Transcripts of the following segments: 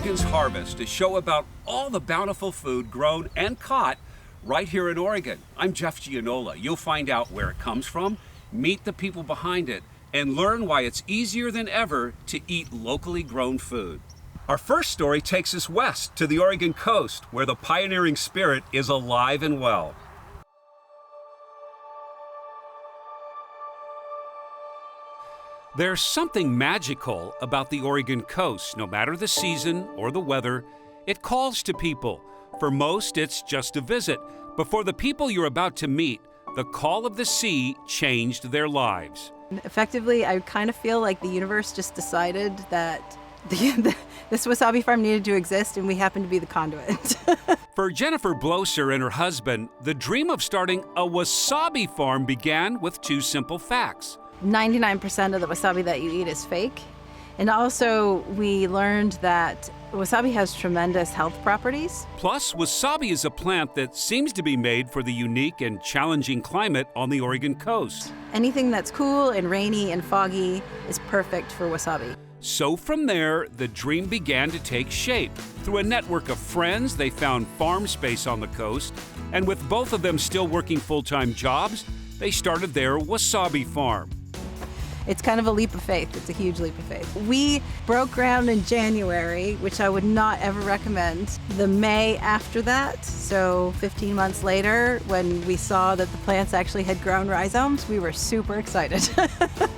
Oregon's Harvest, a show about all the bountiful food grown and caught right here in Oregon. I'm Jeff Gianola. You'll find out where it comes from, meet the people behind it, and learn why it's easier than ever to eat locally grown food. Our first story takes us west to the Oregon coast, where the pioneering spirit is alive and well. There's something magical about the Oregon coast. No matter the season or the weather, it calls to people. For most, it's just a visit. But for the people you're about to meet, the call of the sea changed their lives. Effectively, I kind of feel like the universe just decided that this wasabi farm needed to exist, and we happened to be the conduit. For Jennifer Bloser and her husband, the dream of starting a wasabi farm began with two simple facts. 99% of the wasabi that you eat is fake. And also, we learned that wasabi has tremendous health properties. Plus, wasabi is a plant that seems to be made for the unique and challenging climate on the Oregon coast. Anything that's cool and rainy and foggy is perfect for wasabi. So from there, the dream began to take shape. Through a network of friends, they found farm space on the coast, and with both of them still working full-time jobs, they started their wasabi farm. It's kind of a leap of faith. It's a huge leap of faith. We broke ground in January, which I would not ever recommend. The May after that, so 15 months later, when we saw that the plants actually had grown rhizomes, we were super excited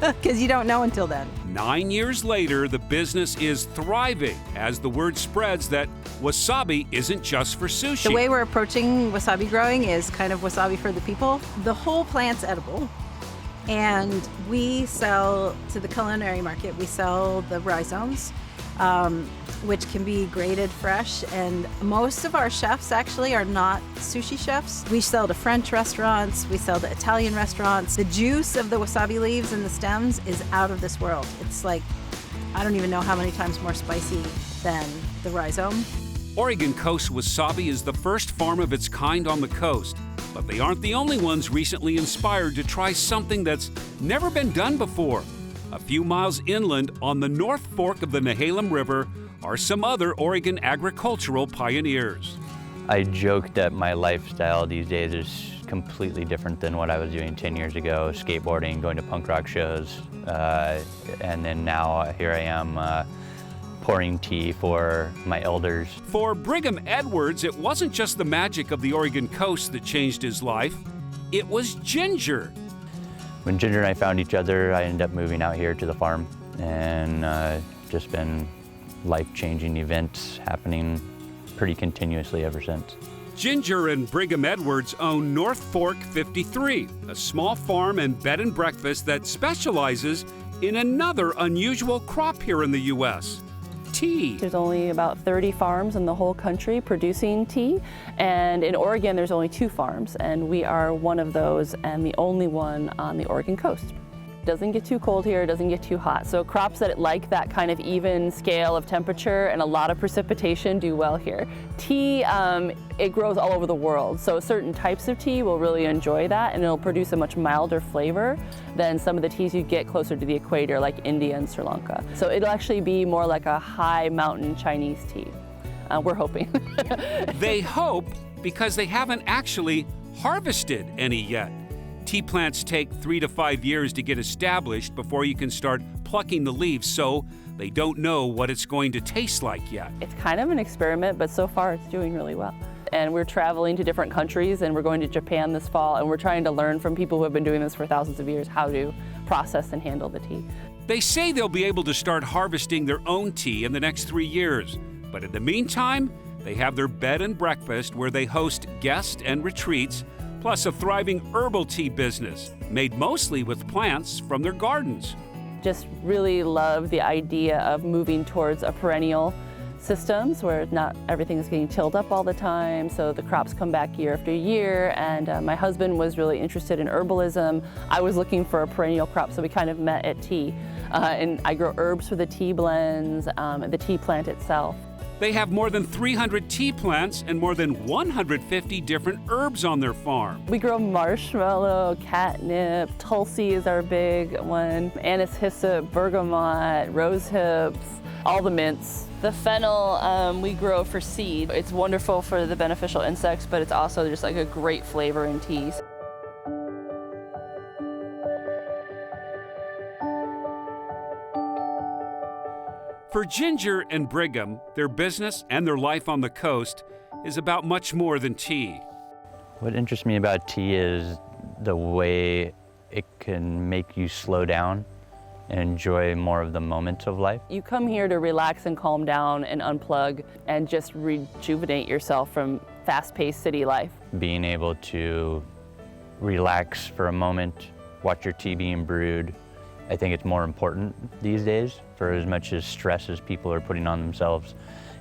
because you don't know until then. 9 years later, the business is thriving as the word spreads that wasabi isn't just for sushi. The way we're approaching wasabi growing is kind of wasabi for the people. The whole plant's edible. And we sell to the culinary market. We sell the rhizomes, which can be grated fresh. And most of our chefs actually are not sushi chefs. We sell to French restaurants. We sell to Italian restaurants. The juice of the wasabi leaves and the stems is out of this world. It's like, I don't even know how many times more spicy than the rhizome. Oregon Coast Wasabi is the first farm of its kind on the coast. But they aren't the only ones recently inspired to try something that's never been done before. A few miles inland on the North Fork of the Nehalem River are some other Oregon agricultural pioneers. I joke that my lifestyle these days is completely different than what I was doing 10 years ago, skateboarding, going to punk rock shows, and then now here I am pouring tea for my elders. For Brigham Edwards, it wasn't just the magic of the Oregon coast that changed his life, it was Ginger. When Ginger and I found each other, I ended up moving out here to the farm, and just been life-changing events happening pretty continuously ever since. Ginger and Brigham Edwards own North Fork 53, a small farm and bed and breakfast that specializes in another unusual crop here in the U.S. tea. There's only about 30 farms in the whole country producing tea, and in Oregon there's only 2 farms, and we are one of those and the only one on the Oregon coast. It doesn't get too cold here, it doesn't get too hot, so crops that like that kind of even scale of temperature and a lot of precipitation do well here. Tea, it grows all over the world, so certain types of tea will really enjoy that, and it'll produce a much milder flavor than some of the teas you get closer to the equator, like India and Sri Lanka. So it'll actually be more like a high mountain Chinese tea. We're hoping. They hope because they haven't actually harvested any yet. Tea plants take 3 to 5 years to get established before you can start plucking the leaves, so they don't know what it's going to taste like yet. It's kind of an experiment, but so far it's doing really well. And we're traveling to different countries, and we're going to Japan this fall, and we're trying to learn from people who have been doing this for thousands of years how to process and handle the tea. They say they'll be able to start harvesting their own tea in the next 3 years. But in the meantime, they have their bed and breakfast where they host guests and retreats, plus a thriving herbal tea business made mostly with plants from their gardens. Just really love the idea of moving towards a perennial systems where not everything is getting tilled up all the time, so the crops come back year after year. And my husband was really interested in herbalism. I was looking for a perennial crop, so we kind of met at tea. And I grow herbs for the tea blends, the tea plant itself. They have more than 300 tea plants and more than 150 different herbs on their farm. We grow marshmallow, catnip, tulsi is our big one, anise hyssop, bergamot, rose hips, all the mints. The fennel we grow for seed. It's wonderful for the beneficial insects, but it's also just like a great flavor in teas. For Ginger and Brigham, their business and their life on the coast is about much more than tea. What interests me about tea is the way it can make you slow down and enjoy more of the moments of life. You come here to relax and calm down and unplug and just rejuvenate yourself from fast-paced city life. Being able to relax for a moment, watch your tea being brewed, I think it's more important these days for as much as stress as people are putting on themselves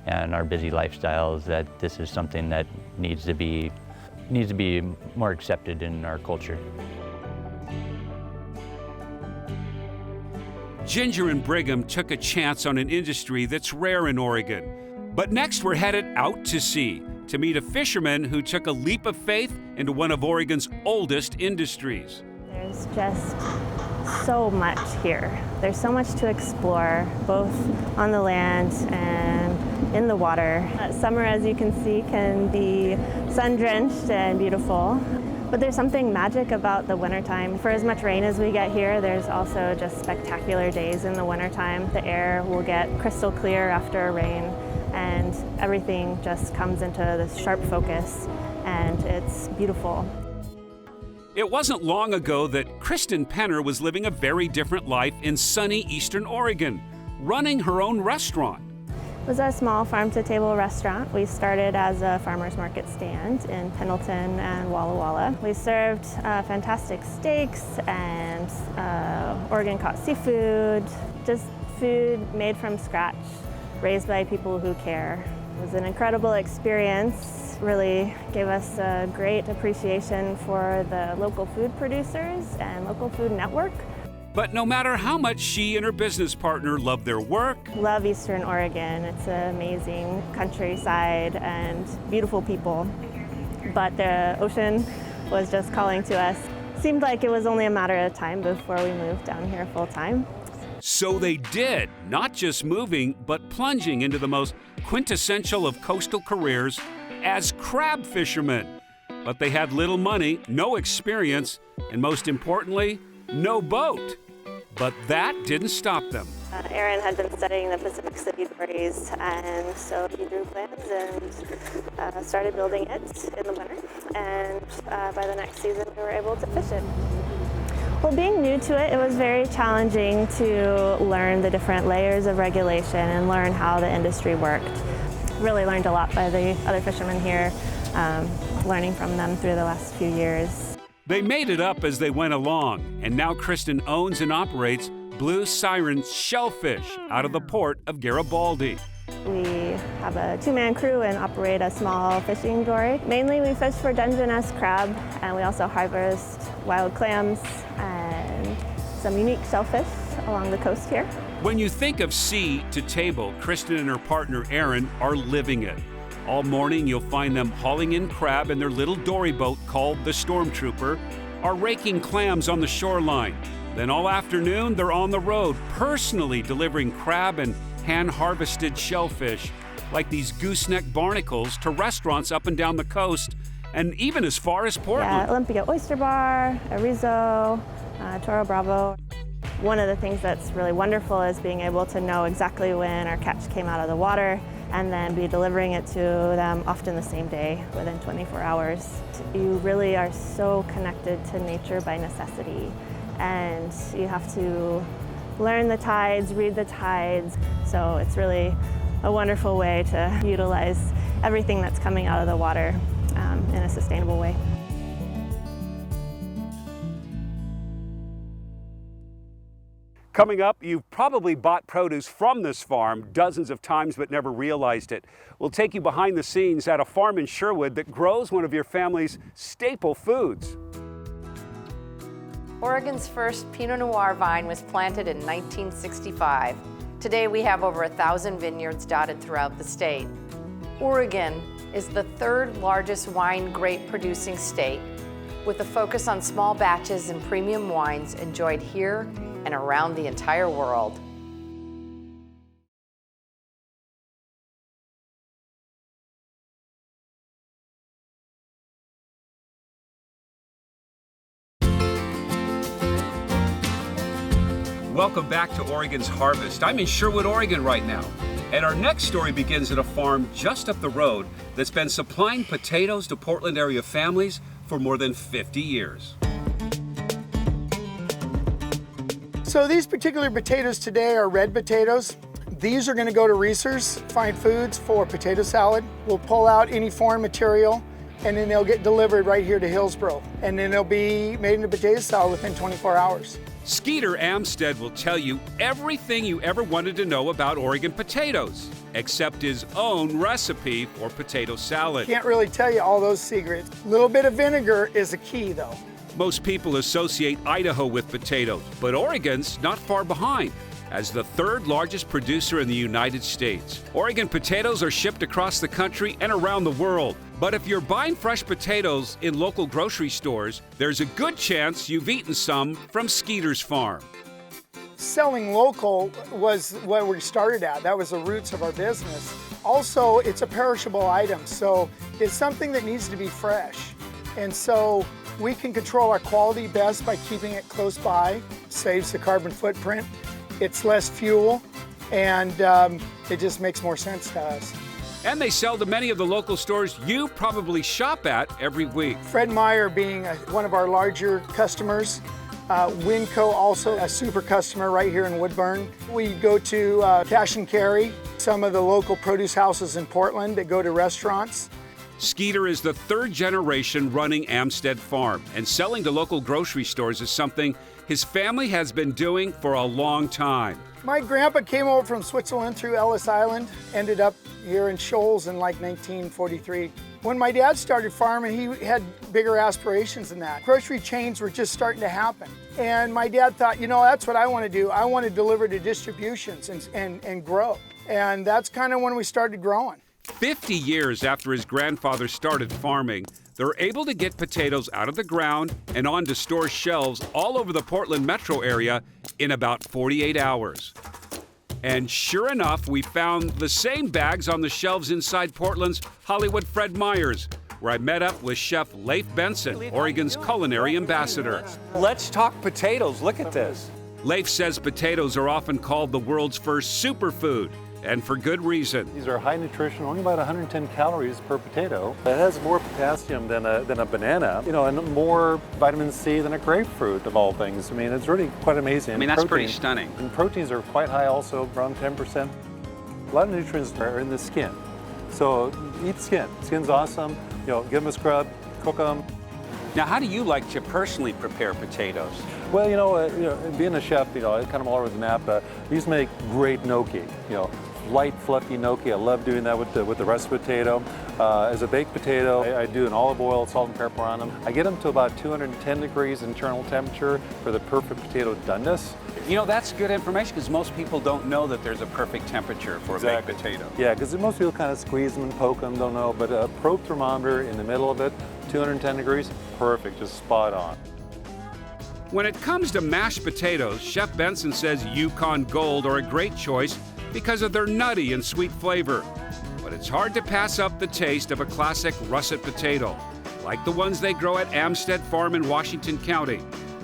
and our busy lifestyles, that this is something that needs to be more accepted in our culture. Ginger and Brigham took a chance on an industry that's rare in Oregon. But next we're headed out to sea to meet a fisherman who took a leap of faith into one of Oregon's oldest industries. There's just so much here. There's so much to explore, both on the land and in the water. Summer, as you can see, can be sun-drenched and beautiful. But there's something magic about the wintertime. For as much rain as we get here, there's also just spectacular days in the wintertime. The air will get crystal clear after a rain, and everything just comes into this sharp focus, and it's beautiful. It wasn't long ago that Kristen Penner was living a very different life in sunny Eastern Oregon, running her own restaurant. It was a small farm-to-table restaurant. We started as a farmer's market stand in Pendleton and Walla Walla. We served fantastic steaks and Oregon-caught seafood, just food made from scratch, raised by people who care. It was an incredible experience. Really gave us a great appreciation for the local food producers and local food network. But no matter how much she and her business partner love their work, Love Eastern Oregon. It's an amazing countryside and beautiful people. But the ocean was just calling to us. Seemed like it was only a matter of time before we moved down here full time. so they did, not just moving, but plunging into the most quintessential of coastal careers as crab fishermen. But they had little money, no experience, and most importantly, no boat. But that didn't stop them. Aaron had been studying the Pacific City dories, and so he drew plans and started building it in the winter. And by the next season, we were able to fish it. Well, being new to it, it was very challenging to learn the different layers of regulation and learn how the industry worked. Really learned a lot by the other fishermen here, learning from them through the last few years. They made it up as they went along, and now Kristen owns and operates Blue Siren Shellfish out of the port of Garibaldi. We have a two-man crew and operate a small fishing dory. Mainly we fish for Dungeness crab, and we also harvest wild clams and some unique shellfish along the coast here. When you think of sea to table, Kristen and her partner Aaron are living it. All morning you'll find them hauling in crab in their little dory boat called the Stormtrooper, or raking clams on the shoreline. Then all afternoon they're on the road, personally delivering crab and hand-harvested shellfish, like these gooseneck barnacles, to restaurants up and down the coast, and even as far as Portland. Yeah, Olympia Oyster Bar, Arizo, Toro Bravo. One of the things that's really wonderful is being able to know exactly when our catch came out of the water and then be delivering it to them often the same day, within 24 hours. You really are so connected to nature by necessity, and you have to learn the tides, read the tides. So it's really a wonderful way to utilize everything that's coming out of the water in a sustainable way. Coming up, you've probably bought produce from this farm dozens of times but never realized it. We'll take you behind the scenes at a farm in Sherwood that grows one of your family's staple foods. Oregon's first Pinot Noir vine was planted in 1965. Today we have over 1,000 vineyards dotted throughout the state. Oregon is the third largest wine grape producing state, with a focus on small batches and premium wines enjoyed here and around the entire world. welcome back to Oregon's Harvest. I'm in Sherwood, Oregon right now. And our next story begins at a farm just up the road that's been supplying potatoes to Portland area families for more than 50 years. So these particular potatoes today are red potatoes. These are going to go to Reese's Fine Foods for potato salad. We'll pull out any foreign material and then they'll get delivered right here to Hillsboro. And then they'll be made into potato salad within 24 hours. Skeeter Amstead will tell you everything you ever wanted to know about Oregon potatoes, except his own recipe for potato salad. Can't really tell you all those secrets. A little bit of vinegar is a key though. Most people associate Idaho with potatoes, but Oregon's not far behind. As the third largest producer in the United States, Oregon potatoes are shipped across the country and around the world. But if you're buying fresh potatoes in local grocery stores, there's a good chance you've eaten some from Skeeter's farm. Selling local was where we started at. That was the roots of our business. Also, it's a perishable item, so it's something that needs to be fresh. And so we can control our quality best by keeping it close by, saves the carbon footprint. It's less fuel, and it just makes more sense to us. And they sell to many of the local stores you probably shop at every week. Fred Meyer being one of our larger customers. Winco also a super customer right here in Woodburn. We go to Cash and Carry, some of the local produce houses in Portland that go to restaurants. Skeeter is the third generation running Amstead Farm, and selling to local grocery stores is something his family has been doing for a long time. My grandpa came over from Switzerland through Ellis Island, ended up here in Shoals in like 1943. When my dad started farming, he had bigger aspirations than that. Grocery chains were just starting to happen. And my dad thought, you know, that's what I want to do. I want to deliver to distributions and grow. And that's kind of when we started growing. 50 years after his grandfather started farming, they're able to get potatoes out of the ground and onto store shelves all over the Portland metro area in about 48 hours. And sure enough, we found the same bags on the shelves inside Portland's Hollywood Fred Meyer's, where I met up with Chef Leif Benson, Oregon's culinary ambassador. Let's talk potatoes. Look at this. Leif says potatoes are often called the world's first superfood, and for good reason. These are high nutrition, only about 110 calories per potato. It has more potassium than a banana, you know, and more vitamin C than a grapefruit, of all things. I mean, it's really quite amazing. I mean, that's pretty stunning. And proteins are quite high also, around 10%. A lot of nutrients are in the skin. So eat skin. Skin's awesome. You know, give them a scrub, cook them. Now, how do you like to personally prepare potatoes? Well, you know, being a chef, you know, kind of all over the map. We used to make great gnocchi. You know, light, fluffy gnocchi. I love doing that with the russet potato. As a baked potato, I do an olive oil, salt and pepper on them. I get them to about 210 degrees internal temperature for the perfect potato doneness. You know, that's good information because most people don't know that there's a perfect temperature for a baked potato. Yeah, because most people kind of squeeze them and poke them, don't know. But a probe thermometer in the middle of it, 210 degrees, perfect, just spot on. When it comes to mashed potatoes, Chef Benson says Yukon Gold are a great choice because of their nutty and sweet flavor. But it's hard to pass up the taste of a classic russet potato, like the ones they grow at Amstead Farm in Washington County.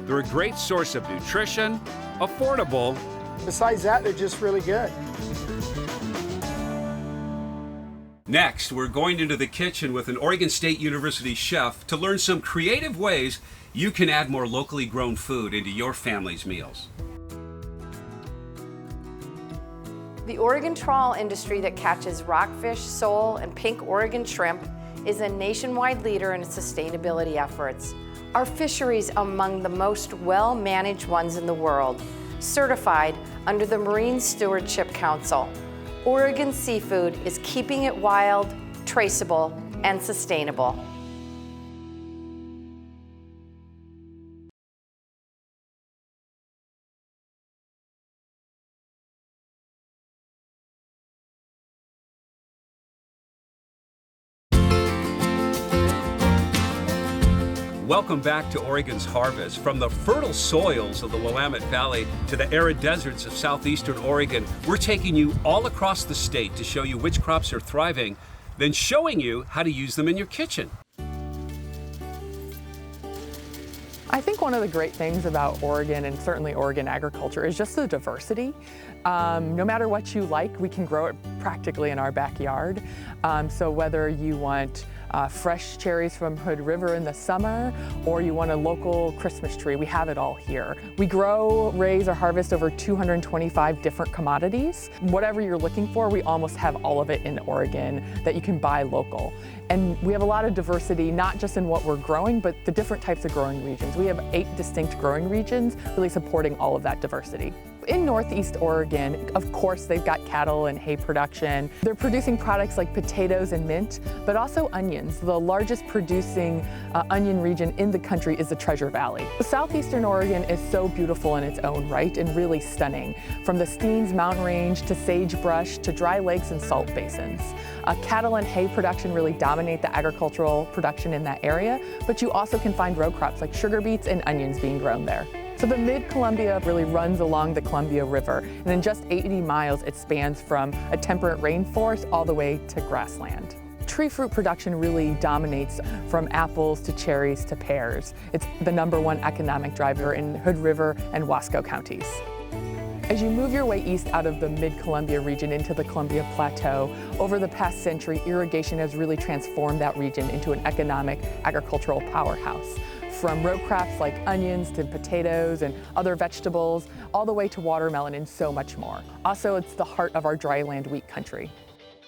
They're a great source of nutrition, affordable. Besides that, they're just really good. Next, we're going into the kitchen with an Oregon State University chef to learn some creative ways you can add more locally grown food into your family's meals. The Oregon trawl industry that catches rockfish, sole, and pink Oregon shrimp is a nationwide leader in sustainability efforts. Our fisheries are among the most well-managed ones in the world, certified under the Marine Stewardship Council. Oregon seafood is keeping it wild, traceable, and sustainable. Welcome back to Oregon's Harvest. From the fertile soils of the Willamette Valley to the arid deserts of southeastern Oregon, we're taking you all across the state to show you which crops are thriving, then showing you how to use them in your kitchen. I think one of the great things about Oregon, and certainly Oregon agriculture, is just the diversity. No matter what you like, we can grow it practically in our backyard. So whether you want fresh cherries from Hood River in the summer, or you want a local Christmas tree, we have it all here. We grow, raise, or harvest over 225 different commodities. Whatever you're looking for, we almost have all of it in Oregon that you can buy local. And we have a lot of diversity, not just in what we're growing, but the different types of growing regions. We have 8 distinct growing regions, really supporting all of that diversity. In Northeast Oregon, of course, they've got cattle and hay production. They're producing products like potatoes and mint, but also onions. The largest producing onion region in the country is the Treasure Valley. Southeastern Oregon is so beautiful in its own right and really stunning. From the Steens Mountain Range to sagebrush to dry lakes and salt basins. Cattle and hay production really dominate the agricultural production in that area, but you also can find row crops like sugar beets and onions being grown there. So the Mid-Columbia really runs along the Columbia River, and in just 80 miles it spans from a temperate rainforest all the way to grassland. Tree fruit production really dominates from apples to cherries to pears. It's the #1 economic driver in Hood River and Wasco counties. As you move your way east out of the Mid-Columbia region into the Columbia Plateau, over the past century, irrigation has really transformed that region into an economic agricultural powerhouse. From row crops like onions to potatoes and other vegetables, all the way to watermelon and so much more. Also, it's the heart of our dryland wheat country.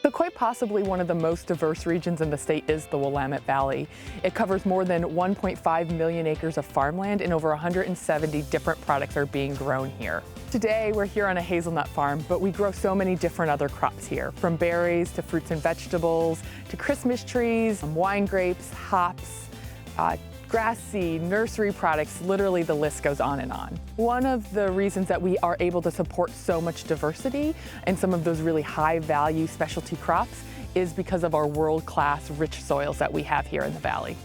So quite possibly one of the most diverse regions in the state is the Willamette Valley. It covers more than 1.5 million acres of farmland, and over 170 different products are being grown here. Today, we're here on a hazelnut farm, but we grow so many different other crops here, from berries to fruits and vegetables, to Christmas trees, wine grapes, hops, grass seed, nursery products, literally the list goes on and on. One of the reasons that we are able to support so much diversity and some of those really high value specialty crops is because of our world-class rich soils that we have here in the valley.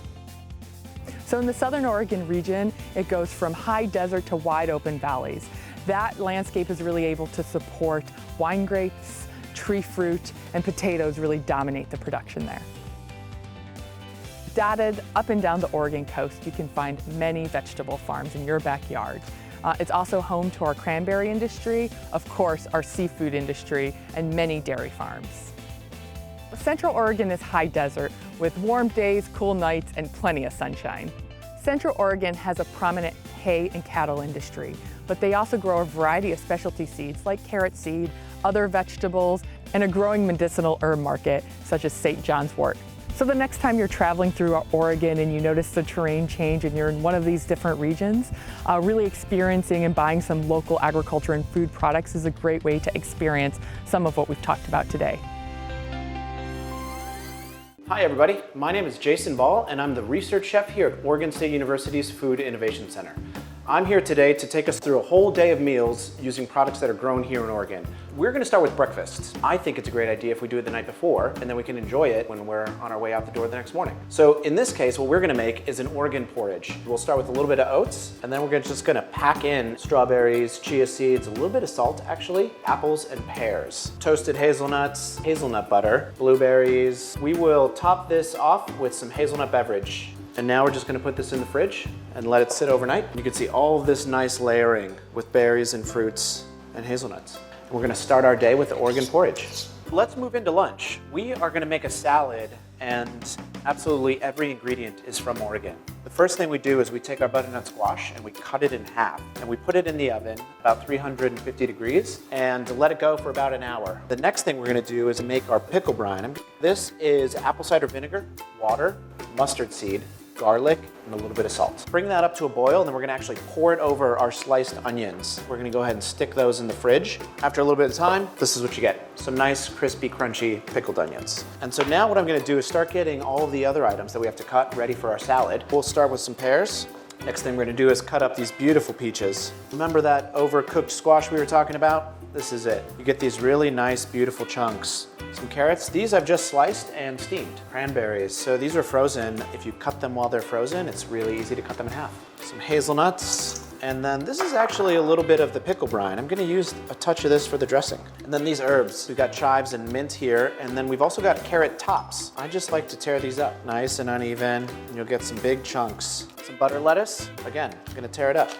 So in the Southern Oregon region, it goes from high desert to wide open valleys. That landscape is really able to support wine grapes, tree fruit, and potatoes really dominate the production there. Dotted up and down the Oregon coast, you can find many vegetable farms in your backyard. It's also home to our cranberry industry, of course, our seafood industry, and many dairy farms. Central Oregon is high desert with warm days, cool nights, and plenty of sunshine. Central Oregon has a prominent hay and cattle industry, but they also grow a variety of specialty seeds like carrot seed, other vegetables, and a growing medicinal herb market such as St. John's wort. So the next time you're traveling through Oregon and you notice the terrain change and you're in one of these different regions, really experiencing and buying some local agriculture and food products is a great way to experience some of what we've talked about today. Hi everybody, my name is Jason Ball and I'm the research chef here at Oregon State University's Food Innovation Center. I'm here today to take us through a whole day of meals using products that are grown here in Oregon. We're going to start with breakfast. I think it's a great idea if we do it the night before, and then we can enjoy it when we're on our way out the door the next morning. So in this case, what we're going to make is an Oregon porridge. We'll start with a little bit of oats, and then we're just going to pack in strawberries, chia seeds, a little bit of salt actually, apples and pears, toasted hazelnuts, hazelnut butter, blueberries. We will top this off with some hazelnut beverage. And now we're just going to put this in the fridge and let it sit overnight. You can see all of this nice layering with berries and fruits and hazelnuts. And we're going to start our day with the Oregon porridge. Let's move into lunch. We are going to make a salad, and absolutely every ingredient is from Oregon. The first thing we do is we take our butternut squash and we cut it in half, and we put it in the oven about 350 degrees and let it go for about an hour. The next thing we're going to do is make our pickle brine. This is apple cider vinegar, water, mustard seed, garlic, and a little bit of salt. Bring that up to a boil, and then we're gonna actually pour it over our sliced onions. We're gonna go ahead and stick those in the fridge. After a little bit of time, this is what you get. Some nice, crispy, crunchy pickled onions. And so now what I'm gonna do is start getting all of the other items that we have to cut ready for our salad. We'll start with some pears. Next thing we're gonna do is cut up these beautiful peaches. Remember that overcooked squash we were talking about? This is it. You get these really nice, beautiful chunks. Some carrots. These I've just sliced and steamed. Cranberries. So these are frozen. If you cut them while they're frozen, it's really easy to cut them in half. Some hazelnuts And then this is actually a little bit of the pickle brine. I'm gonna use a touch of this for the dressing. And then these herbs, we've got chives and mint here, and then we've also got carrot tops. I just like to tear these up nice and uneven, and you'll get some big chunks. Some butter lettuce, again, I'm gonna tear it up.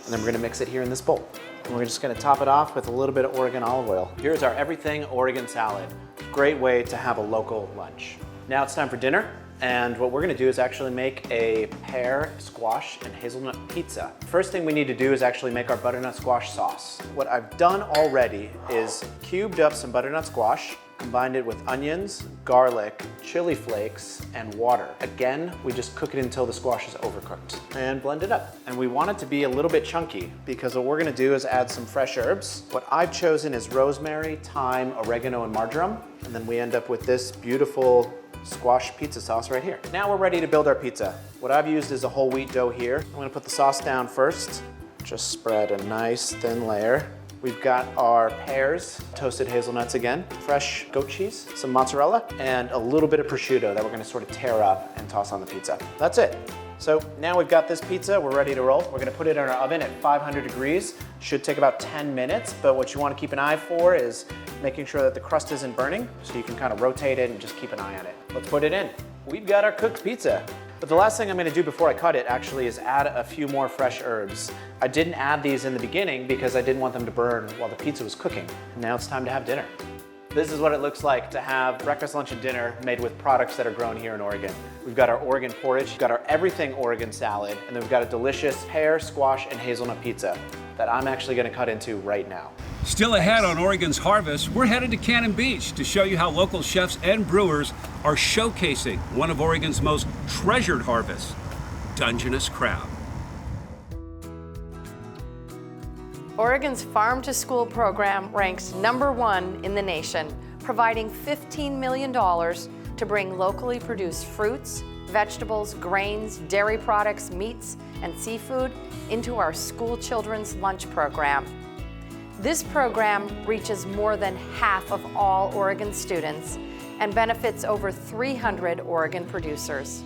And then we're gonna mix it here in this bowl. And we're just gonna top it off with a little bit of Oregon olive oil. Here's our everything Oregon salad. Great way to have a local lunch. Now it's time for dinner. And what we're gonna do is actually make a pear, squash, and hazelnut pizza. First thing we need to do is actually make our butternut squash sauce. What I've done already is cubed up some butternut squash, combined it with onions, garlic, chili flakes, and water. Again, we just cook it until the squash is overcooked and blend it up. And we want it to be a little bit chunky because what we're gonna do is add some fresh herbs. What I've chosen is rosemary, thyme, oregano, and marjoram. And then we end up with this beautiful squash pizza sauce right here. Now we're ready to build our pizza. What I've used is a whole wheat dough here. I'm gonna put the sauce down first. Just spread a nice thin layer. We've got our pears, toasted hazelnuts again, fresh goat cheese, some mozzarella, and a little bit of prosciutto that we're gonna sort of tear up and toss on the pizza. That's it. So now we've got this pizza, we're ready to roll. We're gonna put it in our oven at 500 degrees. Should take about 10 minutes, but what you wanna keep an eye for is making sure that the crust isn't burning, so you can kind of rotate it and just keep an eye on it. Let's put it in. We've got our cooked pizza. But the last thing I'm gonna do before I cut it actually is add a few more fresh herbs. I didn't add these in the beginning because I didn't want them to burn while the pizza was cooking. And now it's time to have dinner. This is what it looks like to have breakfast, lunch, and dinner made with products that are grown here in Oregon. We've got our Oregon porridge, we've got our everything Oregon salad, and then we've got a delicious pear, squash, and hazelnut pizza that I'm actually gonna cut into right now. Still ahead on Oregon's Harvest, we're headed to Cannon Beach to show you how local chefs and brewers are showcasing one of Oregon's most treasured harvests, Dungeness crab. Oregon's Farm to School program ranks #1 in the nation, providing $15 million to bring locally produced fruits, vegetables, grains, dairy products, meats, and seafood into our school children's lunch program. This program reaches more than half of all Oregon students and benefits over 300 Oregon producers.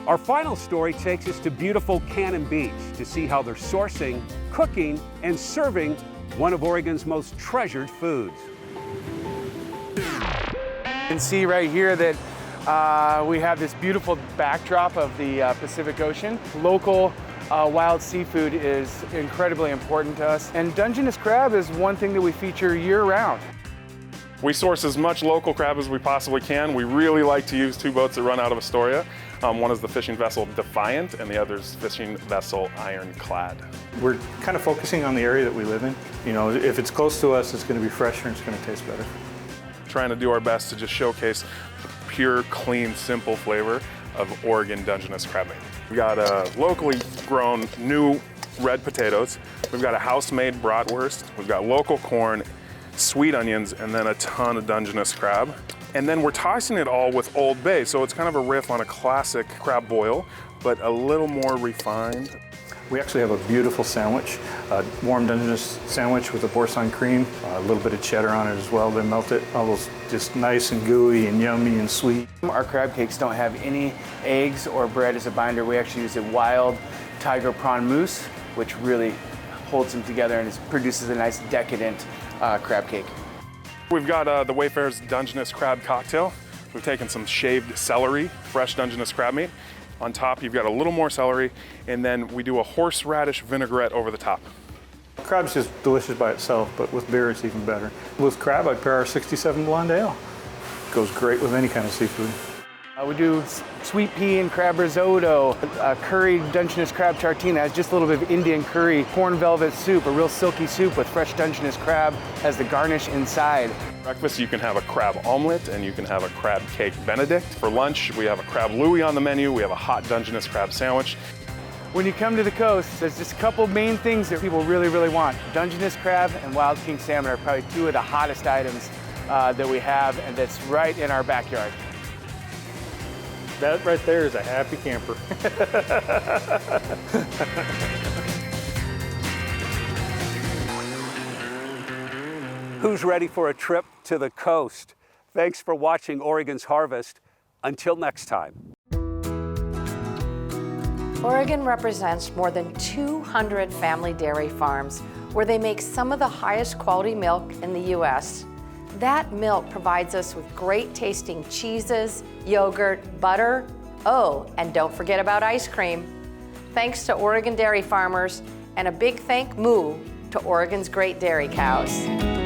Our final story takes us to beautiful Cannon Beach to see how they're sourcing, cooking, and serving one of Oregon's most treasured foods. You can see right here that we have this beautiful backdrop of the Pacific Ocean. Local wild seafood is incredibly important to us, and Dungeness crab is one thing that we feature year-round. We source as much local crab as we possibly can. We really like to use two boats that run out of Astoria. One is the fishing vessel Defiant, and the other is fishing vessel Ironclad. We're kind of focusing on the area that we live in. You know, if it's close to us, it's going to be fresher and it's going to taste better. Trying to do our best to just showcase the pure, clean, simple flavor of Oregon Dungeness crab meat. We've got locally grown new red potatoes. We've got a house-made bratwurst. We've got local corn, sweet onions, and then a ton of Dungeness crab. And then we're tossing it all with Old Bay, so it's kind of a riff on a classic crab boil, but a little more refined. We actually have a beautiful sandwich, a warm Dungeness sandwich with a boursin cream, a little bit of cheddar on it as well. They melt it, all those just nice and gooey and yummy and sweet. Our crab cakes don't have any eggs or bread as a binder. We actually use a wild tiger prawn mousse, which really holds them together and produces a nice decadent crab cake. We've got the Wayfarer's Dungeness crab cocktail. We've taken some shaved celery, fresh Dungeness crab meat. On top, you've got a little more celery, and then we do a horseradish vinaigrette over the top. Crab's just delicious by itself, but with beer it's even better. With crab, I'd pair our 67 Blonde Ale. Goes great with any kind of seafood. We do sweet pea and crab risotto, curried Dungeness crab tartine has just a little bit of Indian curry, corn velvet soup, a real silky soup with fresh Dungeness crab, has the garnish inside. Breakfast, you can have a crab omelet and you can have a crab cake Benedict. For lunch, we have a crab Louis on the menu. We have a hot Dungeness crab sandwich. When you come to the coast, there's just a couple main things that people really, really want. Dungeness crab and wild king salmon are probably two of the hottest items that we have, and that's right in our backyard. That right there is a happy camper. Who's ready for a trip to the coast? Thanks for watching Oregon's Harvest. Until next time. Oregon represents more than 200 family dairy farms where they make some of the highest quality milk in the U.S. That milk provides us with great tasting cheeses, yogurt, butter, and don't forget about ice cream. Thanks to Oregon dairy farmers, and a big thank moo to Oregon's great dairy cows.